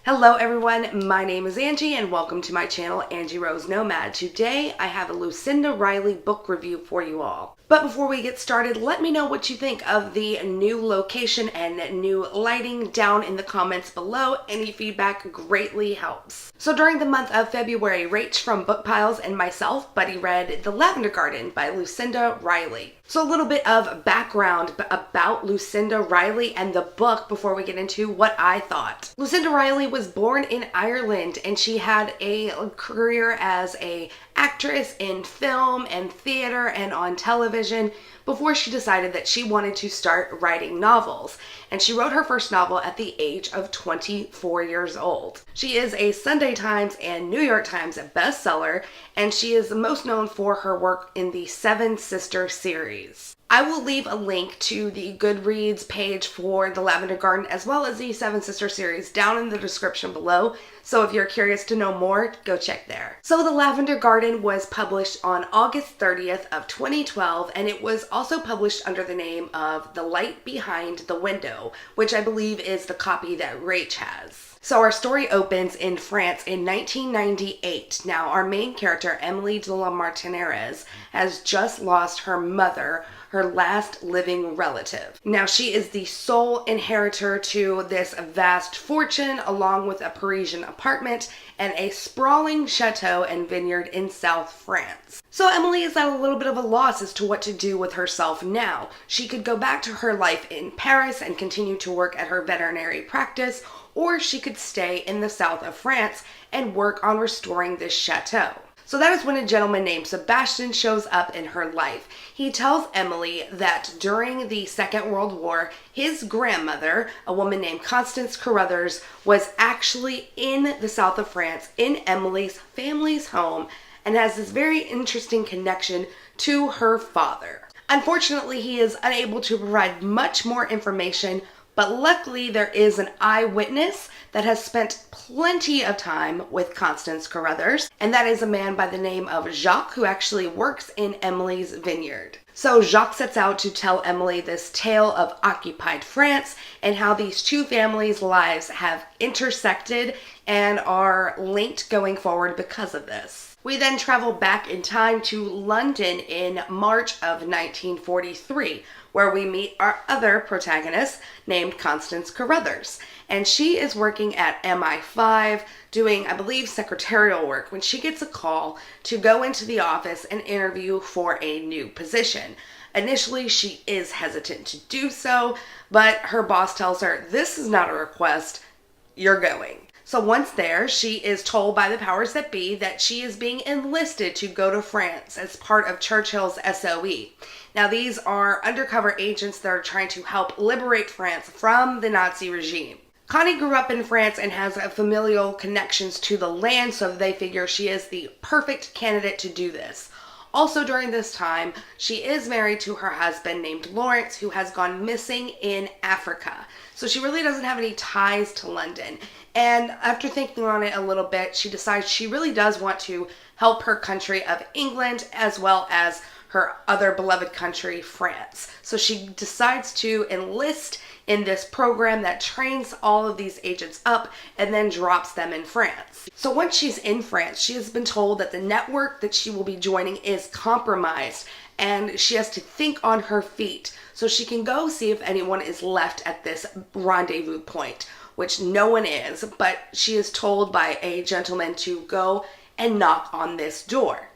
Hello everyone, my name is Angie and welcome to my channel, Angie Rose Nomad. Today I have a Lucinda Riley book review for you all. But before we get started, let me know what you think of the new location and new lighting down in the comments below. Any feedback greatly helps. So during the month of February, Rach from Book Piles and myself buddy read The Lavender Garden by Lucinda Riley. So a little bit of background about Lucinda Riley and the book before we get into what I thought. Lucinda Riley was born in Ireland and she had a career as an actress in film and theater and on television before she decided that she wanted to start writing novels. And she wrote her first novel at the age of 24 years old. She is a Sunday Times and New York Times bestseller, and she is most known for her work in the Seven Sisters series. I will leave a link to the Goodreads page for The Lavender Garden as well as the Seven Sisters series down in the description below, so if you're curious to know more, go check there. So The Lavender Garden was published on August 30th of 2012, and it was also published under the name of The Light Behind the Window, which I believe is the copy that Rach has. So our story opens in France in 1998. Now our main character, Emily de la Martiniere, has just lost her mother, her last living relative. Now she is the sole inheritor to this vast fortune along with a Parisian apartment and a sprawling chateau and vineyard in South France. So Emily is at a little bit of a loss as to what to do with herself now. She could go back to her life in Paris and continue to work at her veterinary practice, or she could stay in the south of France and work on restoring this chateau. So that is when a gentleman named Sebastian shows up in her life. He tells Emily that during the Second World War, his grandmother, a woman named Constance Carruthers, was actually in the south of France in Emily's family's home and has this very interesting connection to her father. Unfortunately, he is unable to provide much more information, but luckily there is an eyewitness that has spent plenty of time with Constance Carruthers, and that is a man by the name of Jacques who actually works in Emily's vineyard. So Jacques sets out to tell Emily this tale of occupied France and how these two families' lives have intersected and are linked going forward because of this. We then travel back in time to London in March of 1943, where we meet our other protagonist named Constance Carruthers. And she is working at MI5 doing, I believe, secretarial work when she gets a call to go into the office and interview for a new position. Initially, she is hesitant to do so, but her boss tells her, "This is not a request, you're going." So once there, she is told by the powers that be that she is being enlisted to go to France as part of Churchill's SOE. Now these are undercover agents that are trying to help liberate France from the Nazi regime. Connie grew up in France and has familial connections to the land, so they figure she is the perfect candidate to do this. Also during this time, she is married to her husband named Lawrence, who has gone missing in Africa. So she really doesn't have any ties to London. And after thinking on it a little bit, she decides she really does want to help her country of England as well as her other beloved country, France. So she decides to enlist in this program that trains all of these agents up and then drops them in France. So once she's in France, she has been told that the network that she will be joining is compromised and she has to think on her feet so she can go see if anyone is left at this rendezvous point, which no one is, but she is told by a gentleman to go and knock on this door.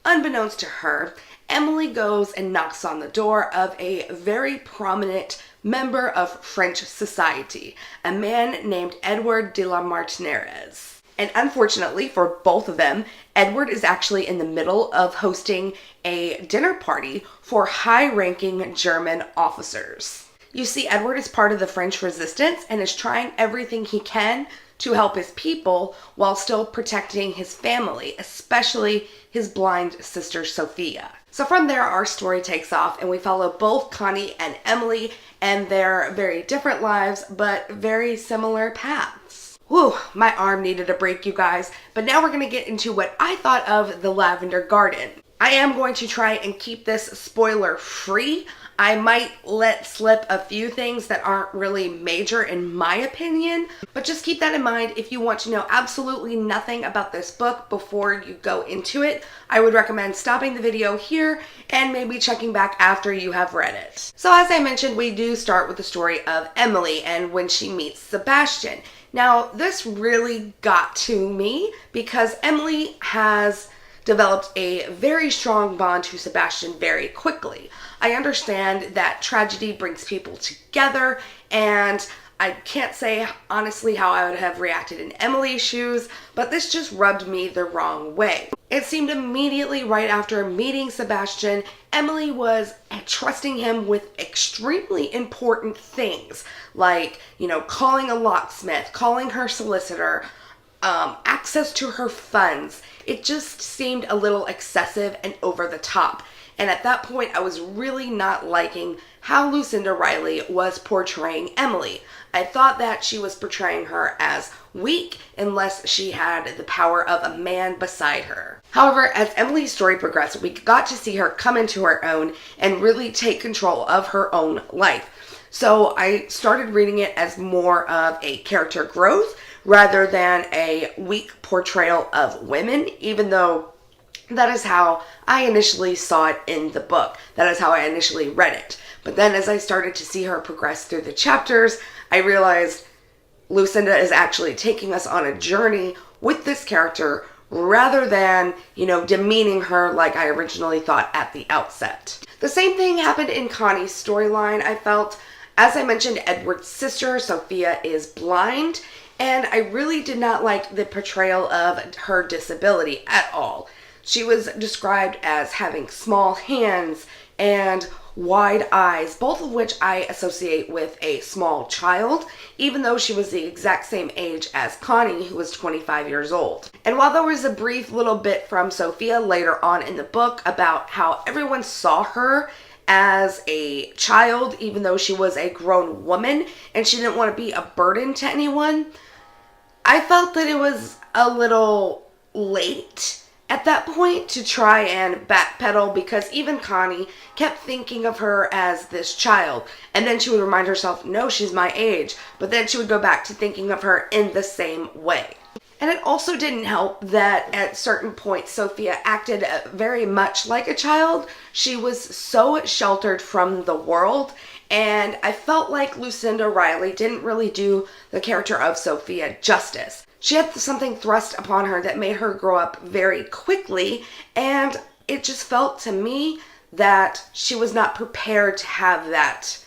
Unbeknownst to her, Emily goes and knocks on the door of a very prominent member of French society, a man named Edward de la Martiniere. And unfortunately for both of them, Edward is actually in the middle of hosting a dinner party for high-ranking German officers. You see, Edward is part of the French resistance and is trying everything he can to help his people while still protecting his family, especially his blind sister Sophia. So from there, our story takes off and we follow both Connie and Emily and their very different lives, but very similar paths. Whew, my arm needed a break, you guys. But now we're going to get into what I thought of The Lavender Garden. I am going to try and keep this spoiler free. I might let slip a few things that aren't really major in my opinion, but just keep that in mind. If you want to know absolutely nothing about this book before you go into it, I would recommend stopping the video here and maybe checking back after you have read it. So as I mentioned, we do start with the story of Emily and when she meets Sebastian. Now, this really got to me because Emily has developed a very strong bond to Sebastian very quickly. I understand that tragedy brings people together, and I can't say honestly how I would have reacted in Emily's shoes, but this just rubbed me the wrong way. It seemed immediately right after meeting Sebastian, Emily was trusting him with extremely important things, like, calling a locksmith, calling her solicitor, access to her funds. It just seemed a little excessive and over the top. And at that point, I was really not liking how Lucinda Riley was portraying Emily. I thought that she was portraying her as weak unless she had the power of a man beside her. However, as Emily's story progressed, we got to see her come into her own and really take control of her own life. So I started reading it as more of a character growth rather than a weak portrayal of women, even though that is how I initially saw it in the book. That is how I initially read it. But then as I started to see her progress through the chapters, I realized Lucinda is actually taking us on a journey with this character rather than, demeaning her like I originally thought at the outset. The same thing happened in Connie's storyline, I felt. As I mentioned, Edward's sister, Sophia, is blind, and I really did not like the portrayal of her disability at all. She was described as having small hands and wide eyes, both of which I associate with a small child, even though she was the exact same age as Connie, who was 25 years old. And while there was a brief little bit from Sophia later on in the book about how everyone saw her as a child, even though she was a grown woman and she didn't want to be a burden to anyone, I felt that it was a little late at that point to try and backpedal, because even Connie kept thinking of her as this child, and then she would remind herself, no, she's my age, but then she would go back to thinking of her in the same way. And it also didn't help that at certain points Sophia acted very much like a child. She was so sheltered from the world, and I felt like Lucinda Riley didn't really do the character of Sophia justice. She had something thrust upon her that made her grow up very quickly, and it just felt to me that she was not prepared to have that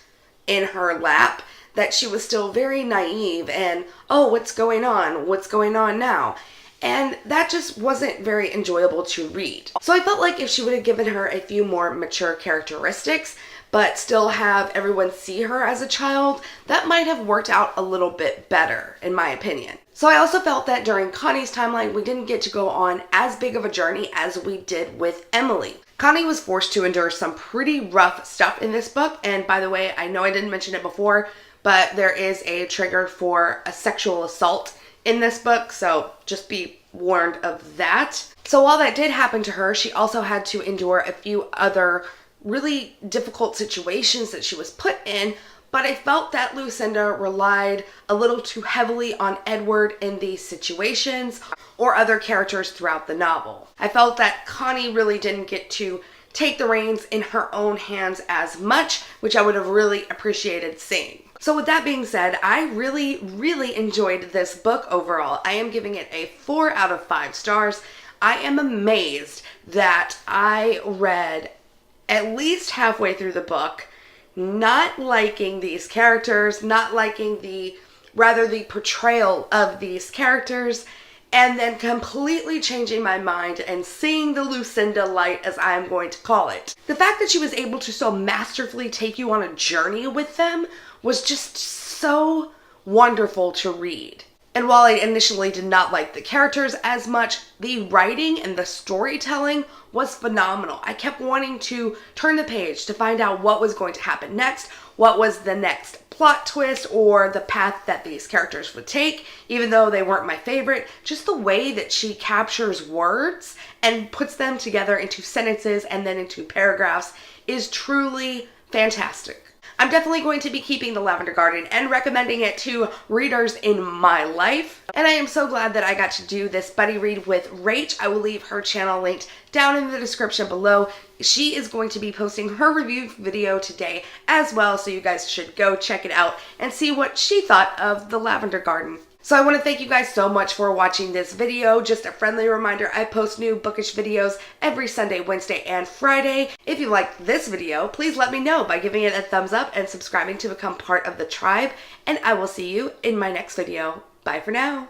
in her lap, that she was still very naive and, oh, what's going on? What's going on now? And that just wasn't very enjoyable to read. So I felt like if she would have given her a few more mature characteristics, but still have everyone see her as a child, that might have worked out a little bit better, in my opinion. So I also felt that during Connie's timeline, we didn't get to go on as big of a journey as we did with Emily. Connie was forced to endure some pretty rough stuff in this book, and by the way, I know I didn't mention it before, but there is a trigger for a sexual assault in this book, so just be warned of that. So while that did happen to her, she also had to endure a few other really difficult situations that she was put in, but I felt that Lucinda relied a little too heavily on Edward in these situations or other characters throughout the novel. I felt that Connie really didn't get to take the reins in her own hands as much, which I would have really appreciated seeing. So with that being said, I really enjoyed this book overall. I am giving it a 4 out of 5 stars. I am amazed that I read at least halfway through the book, not liking these characters, not liking the portrayal of these characters, and then completely changing my mind and seeing the Lucinda light, as I am going to call it. The fact that she was able to so masterfully take you on a journey with them was just so wonderful to read. And while I initially did not like the characters as much, the writing and the storytelling was phenomenal. I kept wanting to turn the page to find out what was going to happen next, what was the next plot twist or the path that these characters would take, even though they weren't my favorite. Just the way that she captures words and puts them together into sentences and then into paragraphs is truly fantastic. I'm definitely going to be keeping the Lavender Garden and recommending it to readers in my life. And I am so glad that I got to do this buddy read with Rach. I will leave her channel linked down in the description below. She is going to be posting her review video today as well, so you guys should go check it out and see what she thought of the Lavender Garden. So I want to thank you guys so much for watching this video. Just a friendly reminder, I post new bookish videos every Sunday, Wednesday, and Friday. If you liked this video, please let me know by giving it a thumbs up and subscribing to become part of the tribe. And I will see you in my next video. Bye for now.